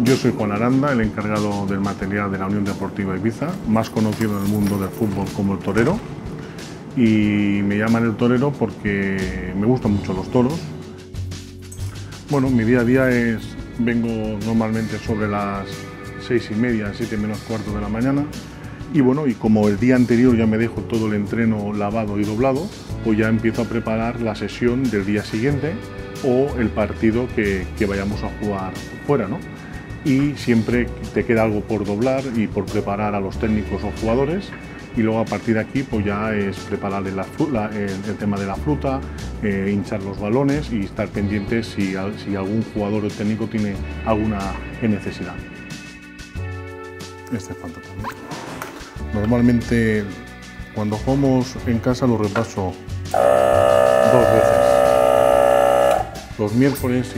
Yo soy Juan Aranda, el encargado del material de la Unión Deportiva Ibiza, más conocido en el mundo del fútbol como el torero. Y me llaman el torero porque me gustan mucho los toros. Bueno, mi día a día vengo normalmente sobre las 6:30, 7 menos cuarto de la mañana. Y bueno, y como el día anterior ya me dejo todo el entreno lavado y doblado, pues ya empiezo a preparar la sesión del día siguiente o el partido que vayamos a jugar fuera, ¿no? Y siempre te queda algo por doblar y por preparar a los técnicos o jugadores, y luego a partir de aquí pues ya es preparar el tema de la fruta, hinchar los balones y estar pendientes si algún jugador o técnico tiene alguna necesidad. Este falta también. Normalmente cuando jugamos en casa lo repaso 2 veces, los miércoles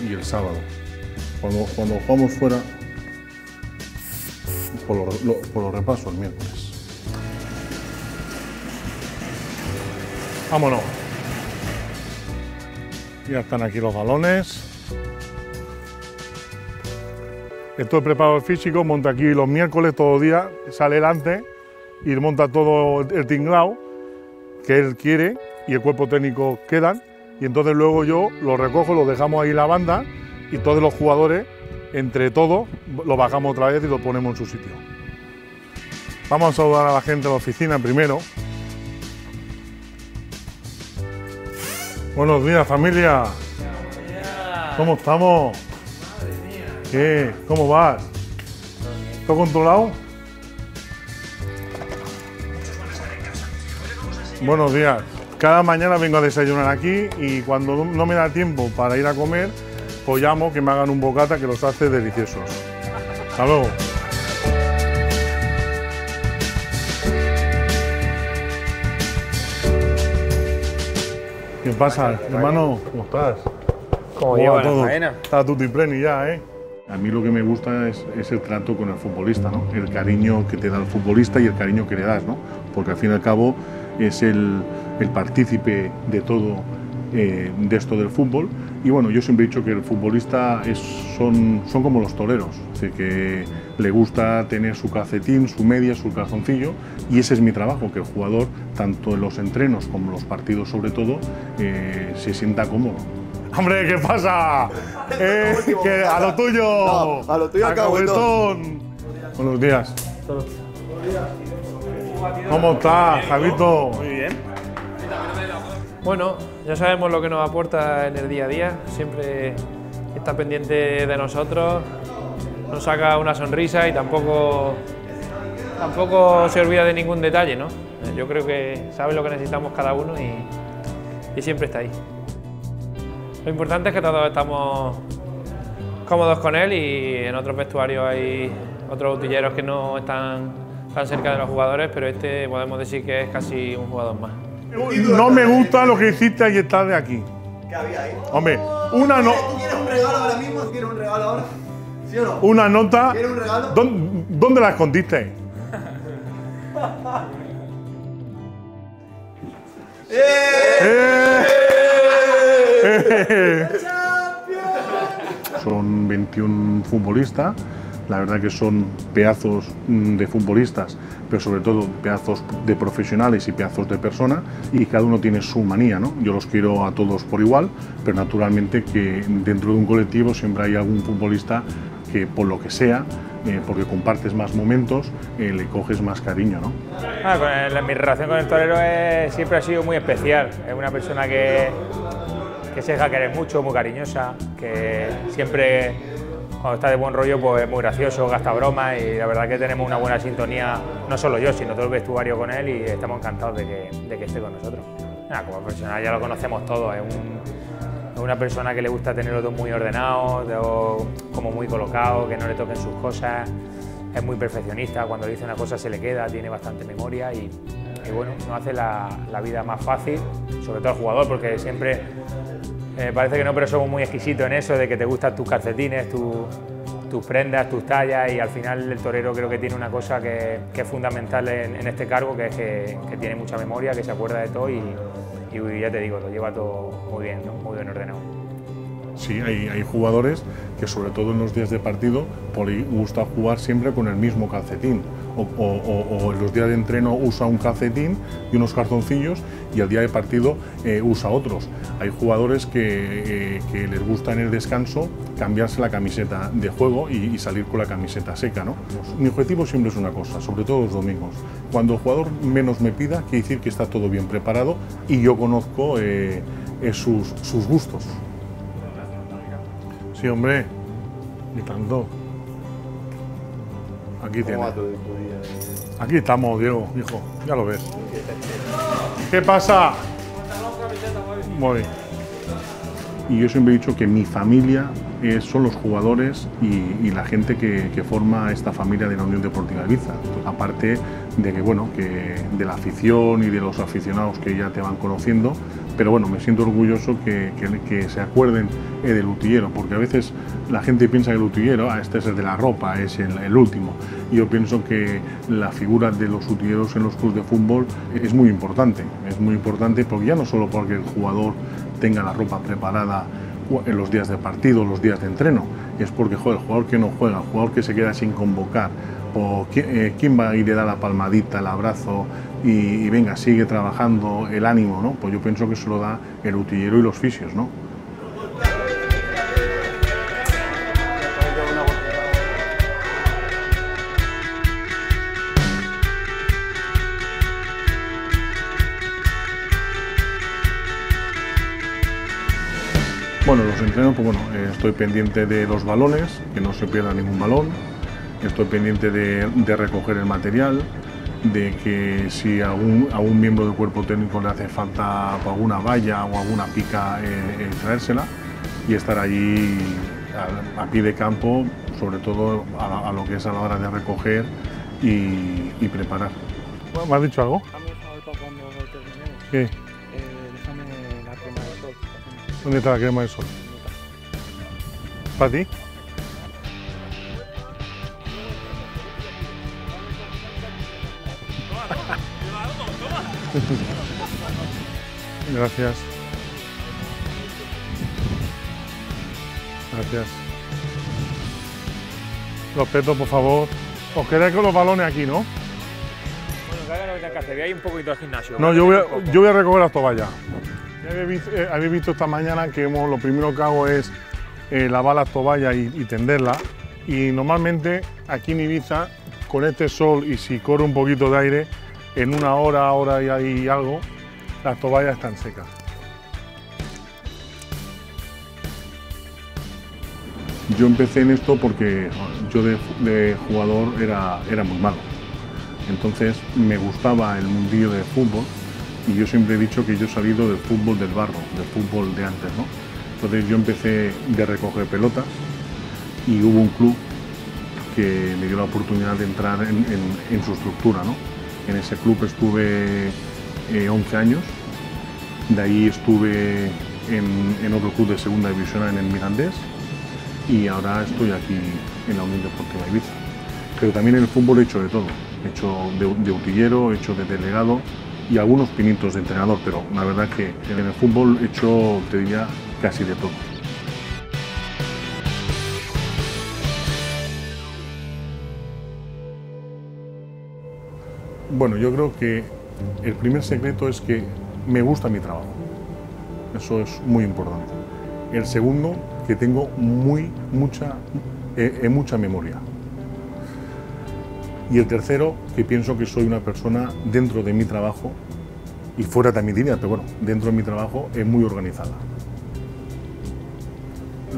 y el sábado. Cuando jugamos fuera, pues lo repaso el miércoles. Vámonos. Ya están aquí los balones. Estoy preparado el físico, monta aquí los miércoles todos los días, sale él antes y monta todo el tinglao que él quiere y el cuerpo técnico quedan, y entonces luego yo lo recojo, lo dejamos ahí en la banda y todos los jugadores, entre todos, lo bajamos otra vez y lo ponemos en su sitio. Vamos a saludar a la gente de la oficina primero. Buenos días, familia. ¿Cómo estamos? ¿Qué? ¿Cómo vas? ¿Todo controlado? Buenos días. Cada mañana vengo a desayunar aquí y cuando no me da tiempo para ir a comer, pues llamo que me hagan un bocata que los hace deliciosos. Hasta luego. ¿Qué pasa, hermano? ¿Cómo estás? ¿Cómo lleva la faena? Está tutti pleni ya, ¿eh? A mí lo que me gusta es el trato con el futbolista, ¿no? El cariño que te da el futbolista y el cariño que le das, ¿no? Porque al fin y al cabo es el partícipe de todo de esto del fútbol. Y bueno, yo siempre he dicho que el futbolista son como los toreros, es decir, que le gusta tener su calcetín, su media, su calzoncillo, y ese es mi trabajo, que el jugador, tanto en los entrenos como en los partidos sobre todo, se sienta cómodo. ¡Hombre, qué pasa! Que a lo tuyo. No, a lo tuyo, Alcahuetón. Buenos días. ¿Cómo estás, Javito? Muy bien. Bueno, ya sabemos lo que nos aporta en el día a día. Siempre está pendiente de nosotros, nos saca una sonrisa y tampoco se olvida de ningún detalle, ¿no? Yo creo que sabe lo que necesitamos cada uno y siempre está ahí. Lo importante es que todos estamos cómodos con él, y en otros vestuarios hay otros utilleros que no están tan cerca de los jugadores, pero este podemos decir que es casi un jugador más. No me gusta lo que hiciste ahí está de aquí. ¿Qué había ahí? Hombre, una no. ¿Tú quieres un regalo ahora mismo? ¿Quieres un regalo ahora? ¿Sí o no? Una nota. ¿Quieres un regalo? ¿Dónde la escondiste? Son 21 futbolistas, la verdad que son pedazos de futbolistas, pero sobre todo pedazos de profesionales y pedazos de personas, y cada uno tiene su manía, ¿no? Yo los quiero a todos por igual, pero naturalmente que dentro de un colectivo siempre hay algún futbolista que por lo que sea, porque compartes más momentos, le coges más cariño, ¿no? Mi relación con el torero siempre ha sido muy especial. Es una persona que se deja querer mucho, muy cariñosa, que siempre, cuando está de buen rollo, pues es muy gracioso, gasta bromas, y la verdad que tenemos una buena sintonía, no solo yo, sino todo el vestuario con él, y estamos encantados de que esté con nosotros. Como profesional ya lo conocemos todos, es una persona que le gusta tenerlo todo muy ordenado, todo como muy colocado, que no le toquen sus cosas, es muy perfeccionista, cuando le dice una cosa se le queda, tiene bastante memoria y bueno, nos hace la vida más fácil, sobre todo al jugador, porque siempre parece que no, pero somos muy exquisitos en eso, de que te gustan tus calcetines, tus prendas, tus tallas, y al final el torero creo que tiene una cosa que es fundamental en este cargo, que es que tiene mucha memoria, que se acuerda de todo y ya te digo, lo lleva todo muy bien, ¿no? Muy bien ordenado. Sí, hay jugadores que sobre todo en los días de partido pues, les gusta jugar siempre con el mismo calcetín o en los días de entreno usa un calcetín y unos calzoncillos y al día de partido usa otros. Hay jugadores que les gusta en el descanso cambiarse la camiseta de juego y salir con la camiseta seca, ¿no? Mi objetivo siempre es una cosa, sobre todo los domingos. Cuando el jugador menos me pida, quiere decir que está todo bien preparado y yo conozco sus gustos. Sí, hombre, ni tanto. Aquí tiene. Aquí estamos, Diego, hijo, ya lo ves. ¿Qué pasa? Muy bien. Y yo siempre he dicho que mi familia son los jugadores y la gente que forma esta familia de la Unión Deportiva Ibiza. Aparte de que, bueno, que de la afición y de los aficionados que ya te van conociendo, pero bueno, me siento orgulloso que se acuerden del utillero, porque a veces la gente piensa que el utillero, este es el de la ropa, es el último. Y yo pienso que la figura de los utilleros en los clubes de fútbol es muy importante porque ya no solo porque el jugador tenga la ropa preparada en los días de partido, los días de entreno, es porque joder, el jugador que no juega, el jugador que se queda sin convocar, o quién va y le da la palmadita, el abrazo y venga, sigue trabajando, el ánimo, ¿no? Pues yo pienso que eso lo da el utillero y los fisios, ¿no? Bueno, los entrenos, pues bueno, estoy pendiente de los balones, que no se pierda ningún balón, estoy pendiente de recoger el material, de que si a un miembro del cuerpo técnico le hace falta alguna valla o alguna pica, traérsela y estar allí a pie de campo, sobre todo a lo que es a la hora de recoger y preparar. ¿Me has dicho algo? Cuando terminemos. ¿Qué? Déjame la crema de sol. ¿Dónde está la crema de sol? ¿Para ti? Gracias. Gracias. Los petos, por favor. Os quedáis con los balones aquí, ¿no? Bueno, que hagan lo que tengan que hacer. Voy a ir un poquito al gimnasio. No, yo voy a recoger las toallas. Ya habéis visto esta mañana que lo primero que hago es lavar las toallas y tenderlas. Y normalmente aquí en Ibiza, con este sol y si corre un poquito de aire, en una hora y algo, las toallas están secas. Yo empecé en esto porque yo de jugador era muy malo. Entonces me gustaba el mundillo del fútbol y yo siempre he dicho que yo he salido del fútbol del barro, del fútbol de antes, ¿no? Entonces yo empecé de recoger pelotas y hubo un club que me dio la oportunidad de entrar en su estructura, ¿no? En ese club estuve 11 años, de ahí estuve en otro club de segunda división en el Mirandés y ahora estoy aquí en la Unión Deportiva Ibiza. Pero también en el fútbol he hecho de todo, he hecho de utillero, he hecho de delegado y algunos pinitos de entrenador, pero la verdad que en el fútbol he hecho, te diría, casi de todo. Bueno, yo creo que el primer secreto es que me gusta mi trabajo. Eso es muy importante. El segundo, que tengo mucha memoria. Y el tercero, que pienso que soy una persona dentro de mi trabajo, y fuera también diría, pero bueno, dentro de mi trabajo es muy organizada.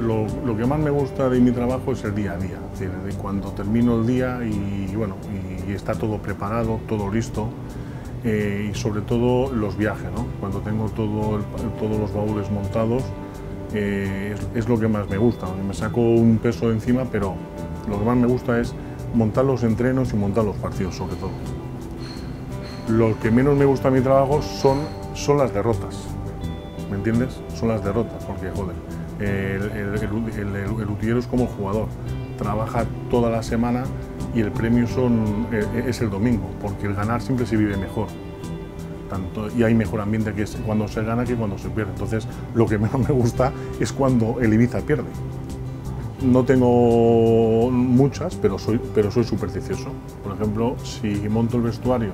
Lo que más me gusta de mi trabajo es el día a día, es decir, de cuando termino el día y bueno, y está todo preparado, todo listo, y sobre todo los viajes, ¿no? Cuando tengo todos los baúles montados, es lo que más me gusta. Me saco un peso de encima, pero lo que más me gusta es montar los entrenos y montar los partidos, sobre todo. Lo que menos me gusta de mi trabajo son las derrotas, ¿me entiendes? Son las derrotas, porque joder, el utillero es como el jugador, trabaja toda la semana y el premio es el domingo, porque el ganar siempre se vive mejor. tanto, y hay mejor ambiente que cuando se gana que cuando se pierde. Entonces, lo que menos me gusta es cuando el Ibiza pierde. No tengo muchas, pero soy supersticioso. Por ejemplo, si monto el vestuario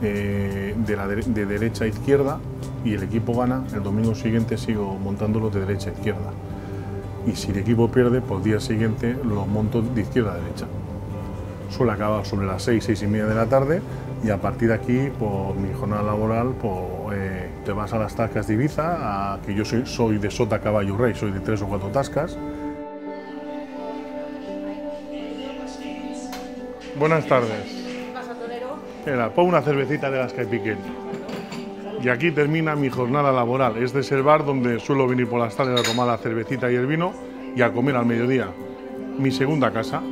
de derecha a izquierda y el equipo gana, el domingo siguiente sigo montándolo de derecha a izquierda. Y si el equipo pierde, pues el día siguiente lo monto de izquierda a derecha. Suele acabar sobre las 6, 6 y media de la tarde, y a partir de aquí, por mi jornada laboral, pues, te vas a las tascas de Ibiza, que yo soy de sota, caballo, rey, soy de 3 o 4 tascas. Buenas tardes. ¿Qué pasa, torero? Mira, pon una cervecita de las que piquen. Y aquí termina mi jornada laboral. Este es el bar donde suelo venir por las tardes a tomar la cervecita y el vino y a comer al mediodía. Mi segunda casa.